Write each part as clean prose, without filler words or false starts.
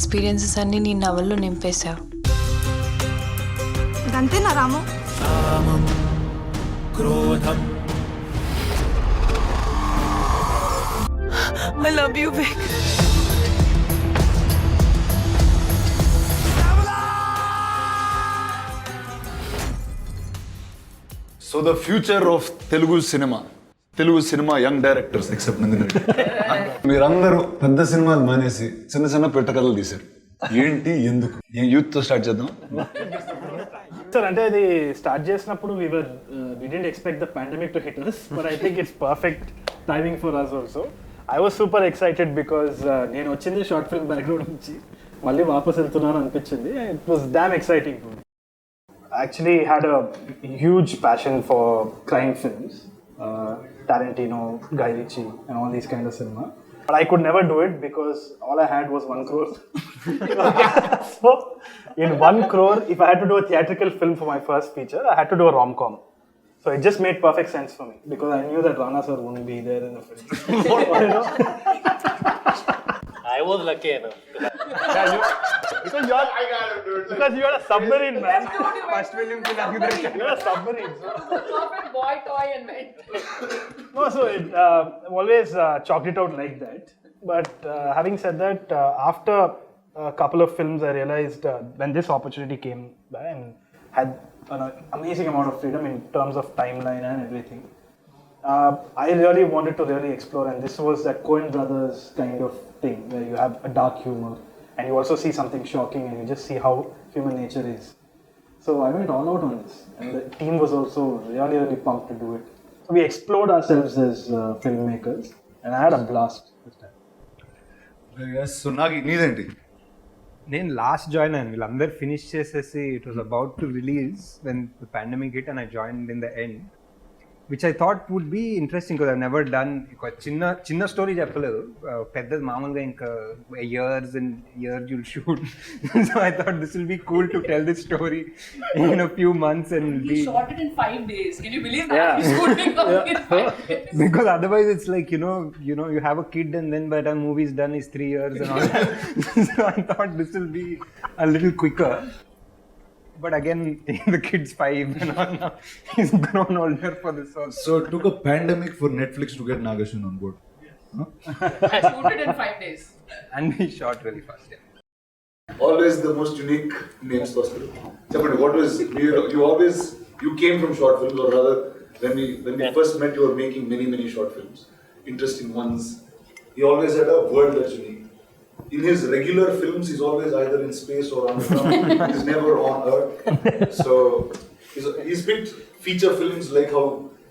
Experiences అన్నీ నీ నవల్లో నింపేశావు. ఇదంతేనా రాము? కామం క్రోధం I love you, Vic. So the future of Telugu cinema young directors except Nandini Reddy. మీరందరూ పెద్ద సినిమాలు మానేసి చిన్న చిన్న పిట్ట కథలు తీశారు. ఏంటి ఎందుకు? యూత్ తో స్టార్ట్ చేద్దాం. సార్ అంటే అది స్టార్ట్ చేసినప్పుడు we didn't expect the pandemic to hit us, but I think it's perfect timing for us also. I was super excited because నేను వచ్చింది షార్ట్ ఫిల్మ్ బ్యాక్గ్రౌండ్ నుంచి మళ్ళీ వాపస్ వెళ్తున్నాను అనిపించింది. It was damn exciting for me. I actually had a huge passion for crime films, Tarantino, Guy Ritchie and all these kind of cinema. But I could never do it because all I had was 1 crore. So in 1 crore, if I had to do a theatrical film for my first feature, I had to do a rom-com. So it just made perfect sense for me because I knew that Rana sir wouldn't be there in the film. You know? I was lucky enough. Because you are a submarine, man. First film You are a submarine. So. perfect boy toy and man. No, so it always chalked it out like that. But having said that, after a couple of films, I realized when this opportunity came by and had an amazing amount of freedom in terms of timeline and everything, I really wanted to really explore. And this was that Coen Brothers kind of thing where you have a dark humor and you also see something shocking and you just see how human nature is. So I went all out on this, and the team was also really pumped to do it. So we explored ourselves as filmmakers, and I had a blast this time. So నాకు నీదేంటి? నేను last join అయ్యాను. వీళ్ళందరూ finish చేసేసి it was about to release when the pandemic hit and I joined in the end, which I thought would be interesting because I never done. ఒక చిన్న story చెప్పలేదు, పెద్దది మామూలుగా ఇంకా years and years you'll shoot. So I thought this will be cool to tell this story in a few months and He shot it in 5 days. Can you believe that? He's shooting in 5 days. because otherwise it's like you know you have a kid and then by the time movie is done is 3 years and all that. So I thought this will be a little quicker, but again the kid's 5 and all now he's grown older for this also. So it took a pandemic for Netflix to get Nagashan on board. I shoot it in 5 days. And we shot really fast. Yeah. Always the most unique names possible. Chapandi, what was you came from short films, or rather when we first met you were making many short films, interesting ones. He always had a word that's unique. In his regular films, he's always either in space or on the ground. He's never on Earth. So he's picked feature films like how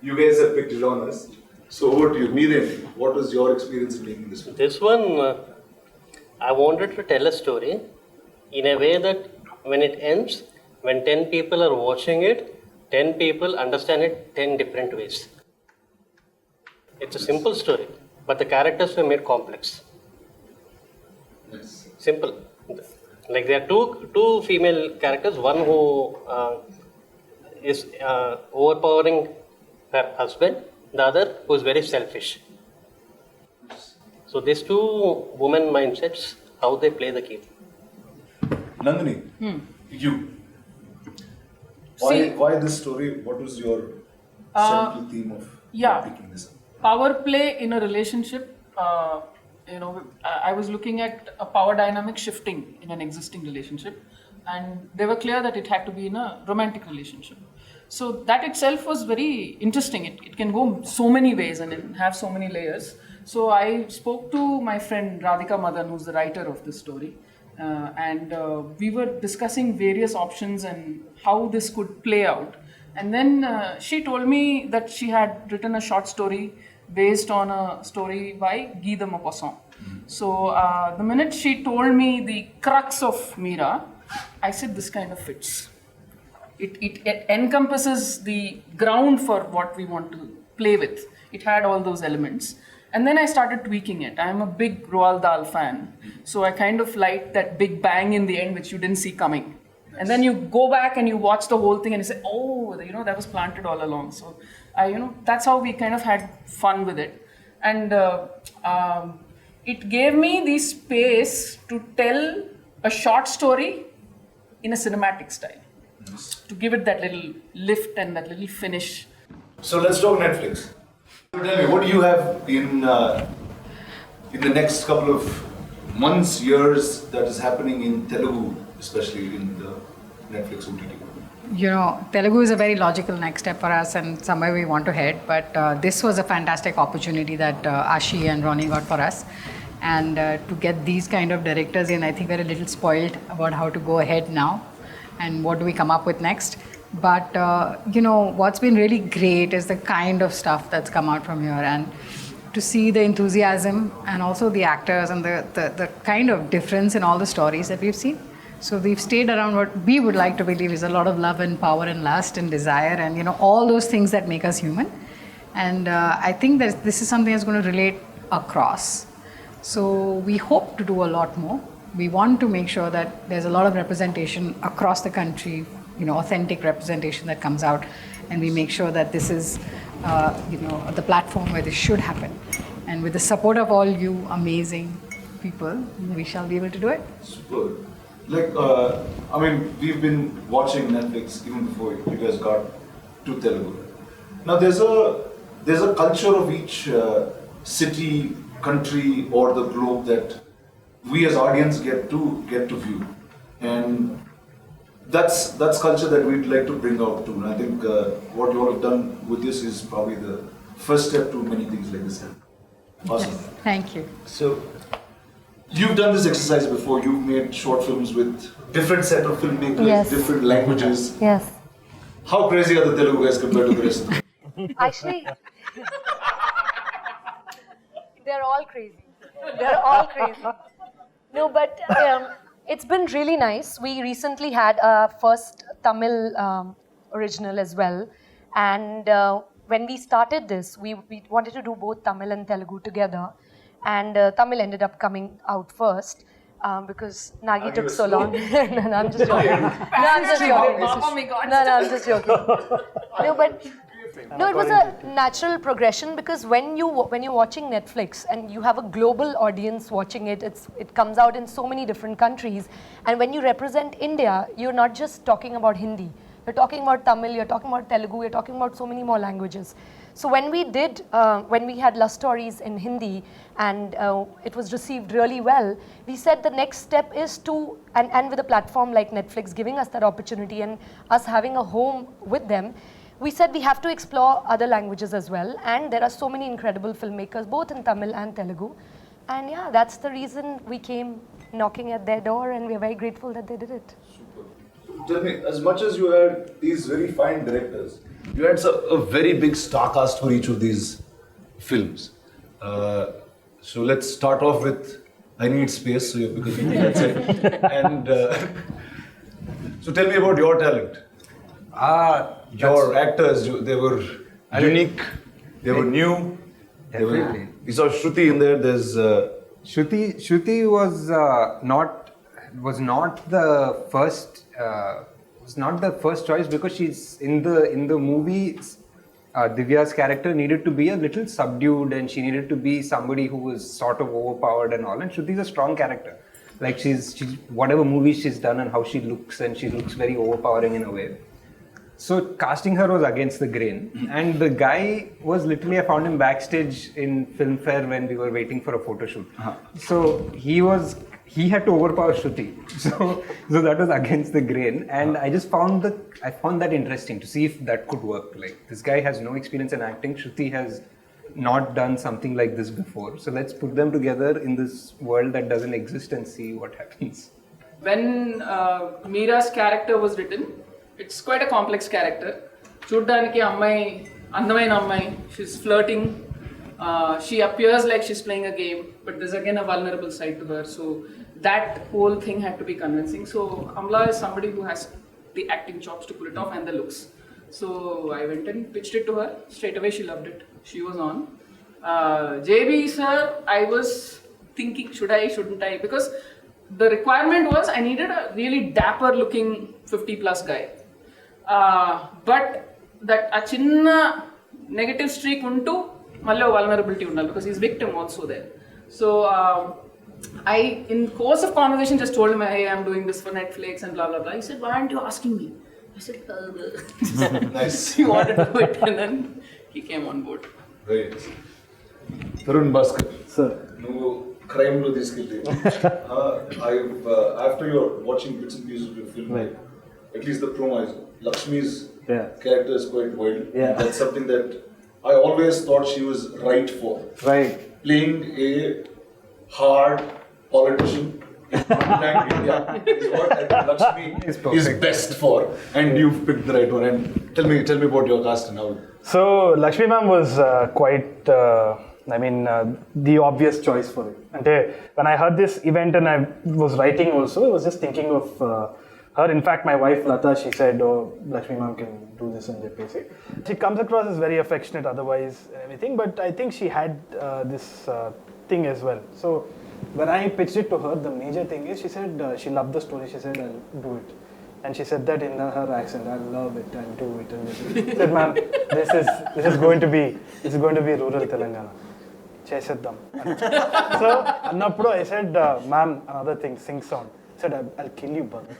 you guys have picked genres. So over to you. Meeran, what was your experience in making this film? This one, I wanted to tell a story in a way that when it ends, when 10 people are watching it, 10 people understand it 10 different ways. It's a simple story, but the characters were made complex. Yes. Simple. Like there are two female characters, one who is overpowering her husband, the other who is very selfish. So these two women mindsets, how they play the game. Nandini, you. Why this story? What was your central theme of picking this up? Power play in a relationship. I was looking at a power dynamic shifting in an existing relationship, and they were clear that it had to be in a romantic relationship. So that itself was very interesting. It can go so many ways and have so many layers. So I spoke to my friend Radhika Madan, who's the writer of this story, and we were discussing various options and how this could play out. And then she told me that she had written a short story based on a story by Guy de Maupassant. So the minute she told me the crux of Meera, I said this kind of fits. It encompasses the ground for what we want to play with. It had all those elements. And then I started tweaking it. I'm a big Roald Dahl fan. So I kind of liked that big bang in the end, which you didn't see coming. And then you go back and you watch the whole thing and you say, oh, that was planted all along. So, that's how we kind of had fun with it. And it gave me the space to tell a short story in a cinematic style to give it that little lift and that little finish. So let's talk Netflix. Tell me, what do you have in the next couple of months, years that is happening in Telugu, especially in the Netflix OTT? You know, Telugu is a very logical next step for us and somewhere we want to head. But this was a fantastic opportunity that Ashi and Ronnie got for us. And to get these kind of directors in, I think we're a little spoiled about how to go ahead now and what do we come up with next. But, you know, what's been really great is the kind of stuff that's come out from here. And to see the enthusiasm and also the actors and the kind of difference in all the stories that we've seen. So we've stayed around what we would like to believe is a lot of love and power and lust and desire and, you know, all those things that make us human. And I think that this is something that's going to relate across. So we hope to do a lot more. We want to make sure that there's a lot of representation across the country, you know, authentic representation that comes out. And we make sure that this is, you know, the platform where this should happen. And with the support of all you amazing people, we shall be able to do it. Super. Like, I mean, we've been watching Netflix even before you guys got to Telugu. Now, there's a culture of each city, country, or the globe that we as audience get to view, and that's culture that we'd like to bring out too. And I think what you all have done with this is probably the first step to many things like this. Awesome. Yes, thank you. So, you've done this exercise before. You've made short films with different set of filmmakers, Yes. different languages. Yes. How crazy are the Telugu guys compared to the rest of them? Actually, they're all crazy. They're all crazy. No, but it's been really nice. We recently had our first Tamil original as well. And when we started this, we wanted to do both Tamil and Telugu together. And Tamil ended up coming out first because Nagi took so long. No, I'm just joking. No, I'm just joking. Oh my God. No, I'm just joking. No, but no, it was a natural progression because when you're watching Netflix and you have a global audience watching it, it comes out in so many different countries. And when you represent India, you're not just talking about Hindi. You're talking about Tamil, you're talking about Telugu, you're talking about so many more languages. So when we had Love Stories in Hindi and it was received really well, we said the next step is to, and with a platform like Netflix giving us that opportunity and us having a home with them, we said we have to explore other languages as well. And there are so many incredible filmmakers, both in Tamil and Telugu. And yeah, that's the reason we came knocking at their door and we're very grateful that they did it. Tell me, as much as you had these very fine directors, you had a very big star cast for each of these films. So let's start off with I Need Space, because that's it. And so tell me about your talent. Your actors, they were unique, they were new. Definitely. You saw Shruti in there. There's Shruti was not the first choice because she's in the movie. Divya's character needed to be a little subdued and she needed to be somebody who was sort of overpowered and all. And Shruti's a strong character. Like she's whatever movies she's done and how she looks, and she looks very overpowering in a way. So casting her was against the grain, and the guy was literally, I found him backstage in Filmfare when we were waiting for a photo shoot. So he had to overpower Shruti. So that was against the grain, and I just found that interesting to see if that could work. Like, this guy has no experience in acting. Shruti has not done something like this before. So let's put them together in this world that doesn't exist and see what happens. When Meera's character was written, it's quite a complex character. Chuddaniki అందమైన అమ్మాయి, she's flirting. She appears like she's playing a game, but there's again a vulnerable side to her. So that whole thing had to be convincing. So Amla is somebody who has the acting chops to pull it off and the looks. So I went and pitched it to her. Straight away she loved it. She was on. JB sir, I was thinking, should I, shouldn't I? Because the requirement was I needed a really dapper looking 50 plus guy. But that a chinna negative streak unto mallo vulnerability undali because he's victim also there. So in course of conversation, just told him, hey, I'm doing this for Netflix and blah, blah, blah. He said, why aren't you asking me? I said, Nice. he wanted to do it, and then he came on board. Very nice. Tharun Bhaskar. Sir. నువ్వు crime లో తీసుకెళ్ళి after you're watching bits and pieces of your film, Right. at least the promo is Lakshmi's Yeah. character is quite wild. Yeah. That's something that I always thought she was right for. Right. Playing a hard politician in mainland India is what I think Lakshmi is best for, and you've picked the right one. And tell me about your cast and how. So Lakshmi ma'am was quite, the obvious choice for it. And when I heard this event and I was writing also, I was just thinking of her. In fact, my wife Lata, she said, "Oh, Lakshmi ma'am can do this in JPC." She comes across as very affectionate, otherwise and everything. But I think she had this thing as well. So when I pitched it to her, the major thing is she said she loved the story. She said, "I'll do it." And she said that in her accent, "I love it, I'll do it." And she said, "Ma'am, this is going to be rural Telangana. Cheseddam." So annappudu I said, "Ma'am, another thing, sing sound." I said, "I'll kill you, brother."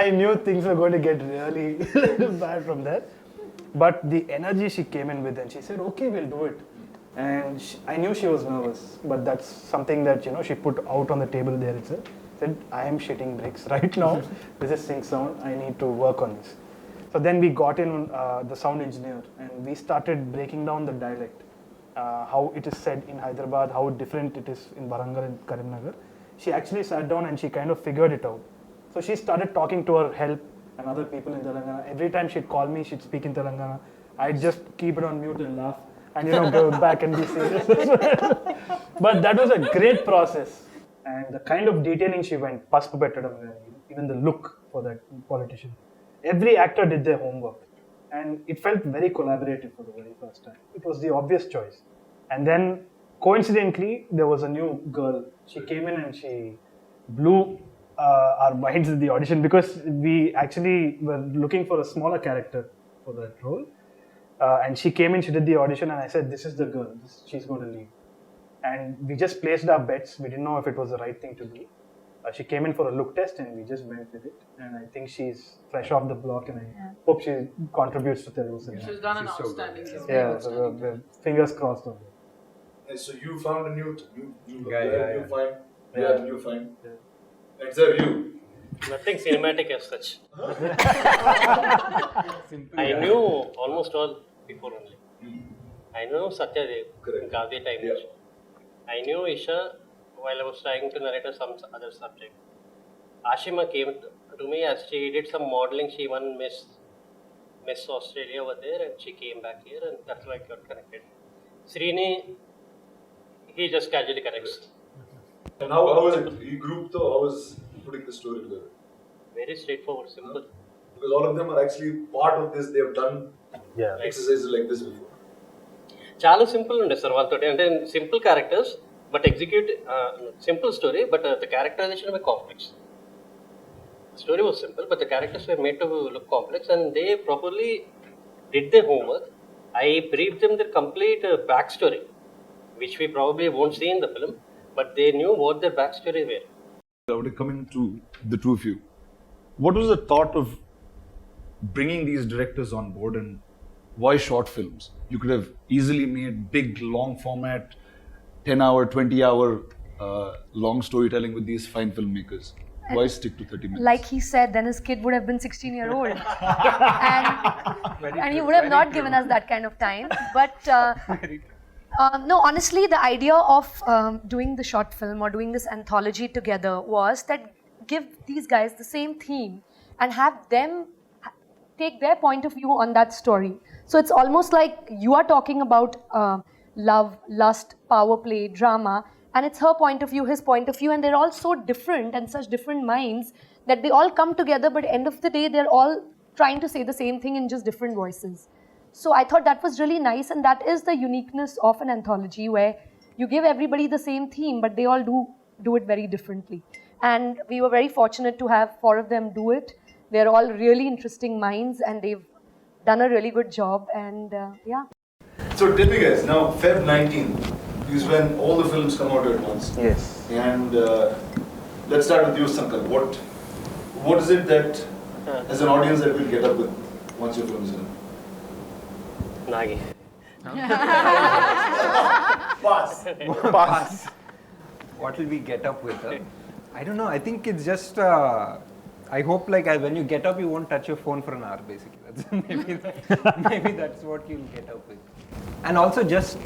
I knew things were going to get really bad from there. But the energy she came in with, and she said, "Okay, we'll do it." And I knew she was nervous, but that's something that she put out on the table there itself. Said, "I am shitting bricks right now. This is sync sound. I need to work on this." So then we got in the sound engineer, and we started breaking down the dialect, how it is said in Hyderabad, how different it is in Warangal and Karimnagar. She actually sat down and she kind of figured it out. So she started talking to her help and other people in Telangana. Every time she'd call me, she'd speak in Telangana. I'd just keep it on mute and laugh, and go back and be serious. But that was a great process. And the kind of detailing she went, Paspu Pettadam, even the look for that politician. Every actor did their homework. And it felt very collaborative for the very first time. It was the obvious choice. And then, coincidentally, there was a new girl. She came in and she blew our minds in the audition, because we actually were looking for a smaller character for that role. And she came in, she did the audition, and I said, "This is the girl. She's going to lead." And we just placed our bets. We didn't know if it was the right thing to do. She came in for a look test, and we just went with it. And I think she's fresh off the block, and I hope she contributes to Telugu cinema. She's done an outstanding job. So fingers crossed on that. So you found a new guy. You find. Yeah, you find. It's a you. Nothing cinematic as such. I knew almost all before only. I know Satyadev, Gavya time. Yeah. I knew Isha while I was trying to narrate some other subject. Ashima came to me as she did some modeling. She won Miss Australia over there, and she came back here, and that's why I got connected. Srini, he just casually connects. And how was it? You group though, how was putting the story together? Very straightforward, simple. Because all of them are actually part of this. They have done exercises like this before. చాలా simple ఉండే sir వాళ్ళతో, అంటే simple characters but execute simple story, but the characterization way complex. Story was simple, but the characters were made to look complex, and they properly did their homework. I briefed them their complete backstory, which we probably won't see in the film, but they knew what their backstory were. Coming to the two of you, what was the thought of bringing these directors on board, and why short films? You could have easily made big, long format, 10-hour, 20-hour long storytelling with these fine filmmakers. Why stick to 30 minutes? Like he said, then his kid would have been 16-year-old. and he would have not given us that kind of time. But no, honestly, the idea of doing the short film or doing this anthology together was that give these guys the same theme and have them take their point of view on that story. So it's almost like you are talking about love, lust, power play, drama, and it's her point of view, his point of view, and they're all so different and such different minds that they all come together, but end of the day, they're all trying to say the same thing in just different voices. So I thought that was really nice, and that is the uniqueness of an anthology, where you give everybody the same theme, but they all do it very differently. And we were very fortunate to have 4 of them do it. They're all really interesting minds, and they've done a really good job, and yeah. So tell me guys, now Feb 19, is when all the films come out at once. Yes. And let's start with you, Sankar. What is it that, as an audience, that we'll get up with once your film is done? Nagi. Pass. What will we get up with? I don't know. I think it's just. I hope when you get up, you won't touch your phone for an hour. Basically, that's maybe that's what you'll get up with. And also just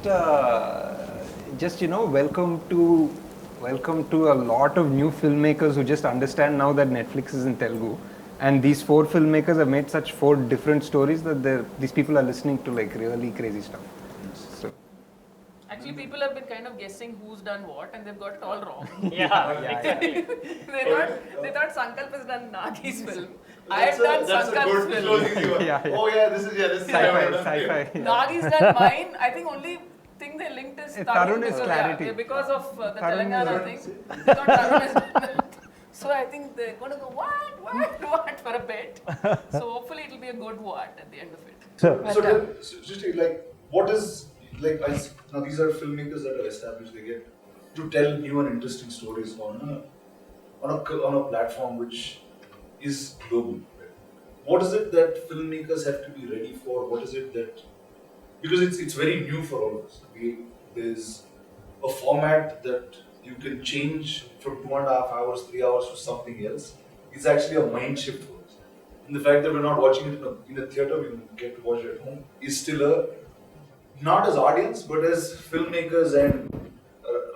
welcome to a lot of new filmmakers who just understand now that Netflix is in Telugu. And these 4 filmmakers have made such 4 different stories that these people are listening to really crazy stuff. So. Actually, people have been kind of guessing who's done what, and they've got it all wrong. Exactly. they thought Sankalp has done Nagi's film. I've done Sankalp's film. Oh yeah, this is Sci-fi. Nagi's done mine. I think only thing they linked is Tarun is clarity. because of the Tarun Telangana thing. They thought Tarun has done that. So I think they're going to go what for a bit. So hopefully it'll be a good what at the end of it. So just what is now these are filmmakers that are established. They get to tell new and interesting stories on a platform which is global. What is it that filmmakers have to be ready for? What is it that, because it's very new for all of us. There's a format that you can change from 2.5 hours, 3 hours to something else. It's actually a mind shift for us. And the fact that we're not watching it in a theater, we get to watch it at home, is still not as audience, but as filmmakers and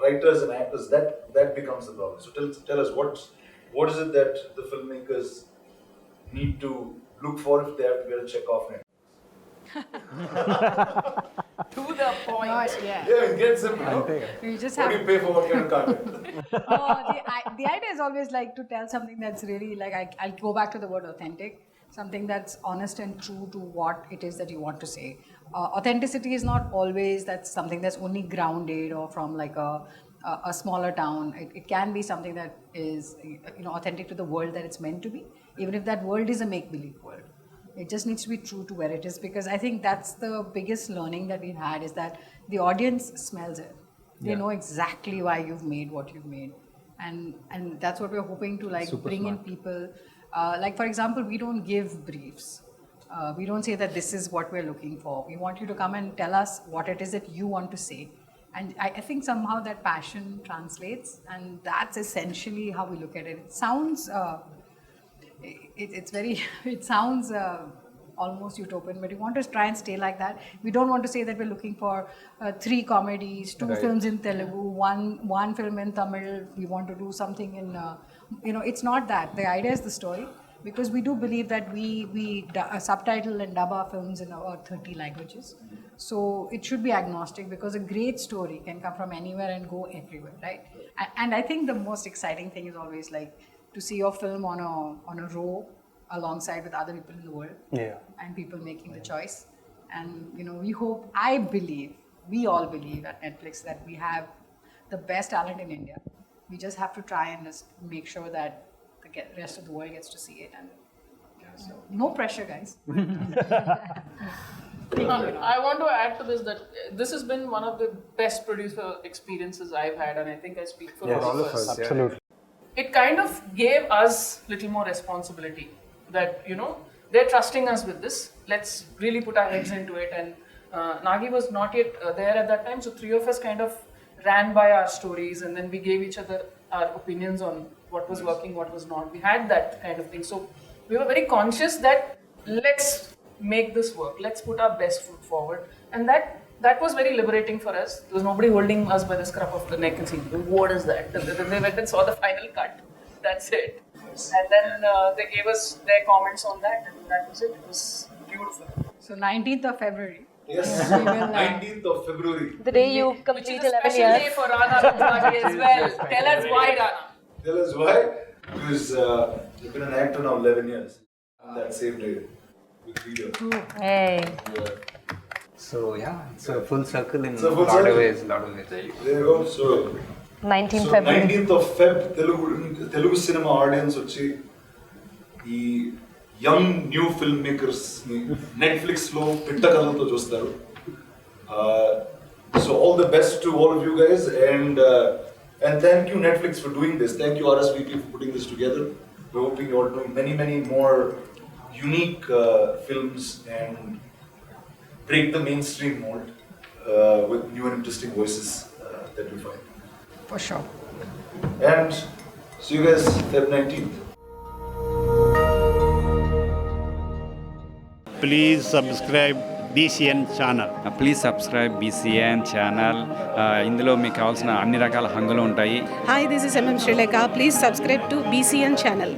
writers and actors, that becomes the problem. So tell us what is it that the filmmakers need to look for if they have to get a check off net? To the point. Yeah. Yeah, it gets simple. You just What have do you pay for what kind of content? the idea is always to tell something that's really I'll go back to the word authentic, something that's honest and true to what it is that you want to say. Authenticity is not always that's something that's only grounded or from a smaller town. It can be something that is authentic to the world that it's meant to be, even if that world is a make-believe world. It just needs to be true to where it is, because I think that's the biggest learning that we've had, is that the audience smells it. They know exactly why you've made what you've made, and that's what we're hoping to bring in people. For example, we don't give briefs. We don't say that this is what we're looking for. We want you to come and tell us what it is that you want to say. And I think somehow that passion translates, and that's essentially how we look at it. It sounds, it sounds almost utopian, but we want to try and stay like that. We don't want to say that we're looking for 3 comedies, 2 films in Telugu, one film in Tamil. We want to do something in, it's not that. The idea is the story. Because we do believe that we subtitle and dub our films in about 30 languages. So it should be agnostic, because a great story can come from anywhere and go everywhere, right? And I think the most exciting thing is always to see your film on a row alongside with other people in the world. Yeah. And people making the choice. And we hope, we all believe at Netflix that we have the best talent in India. We just have to try and just make sure that the rest of the world gets to see it, and so no pressure, guys. I want to add to this that this has been one of the best producer experiences I've had, and I think I speak for all of us. Absolutely. It kind of gave us little more responsibility, that they're trusting us with this. Let's really put our heads into it. And Nagi was not yet there at that time, so 3 of us kind of ran by our stories, and then we gave each other our opinions on what was working, what was not. We had that kind of thing. So we were very conscious that let's make this work. Let's put our best foot forward. And that was very liberating for us. There was nobody holding us by the scruff of the neck and saying, what is that? And then they went and saw the final cut. That's it. And then they gave us their comments on that, and that was it. It was beautiful. So 19th of February. Yes, 19th of February. The day you complete 11 Special years. day for Rana Bhaskar as well. Tell us why, Rana. Tell us why? Because you've been an actor now 11 years. On that same day, with Video. Hey. Yeah. So it's a full circle in It's a a full lot of circle. ways. There you go. So 19th February. 19th of Feb, Telugu cinema audience వచ్చి ఈ young new film makers ని Netflix లో పిట్ట కథలతో చూస్తారు. So all the best to all of you guys, and thank you Netflix for doing this. Thank you RSVP for putting this together. We're hoping you're doing many more unique films and break the mainstream mold with new and interesting voices that we find. For sure. And see you guys Feb 19th. Please subscribe BCN channel. Please subscribe BCN channel. ఇందులో మీకు కావాల్సిన అన్ని రకాల హంగులు ఉంటాయి. Hi, this is MM Sri Lanka. Please subscribe to BCN channel.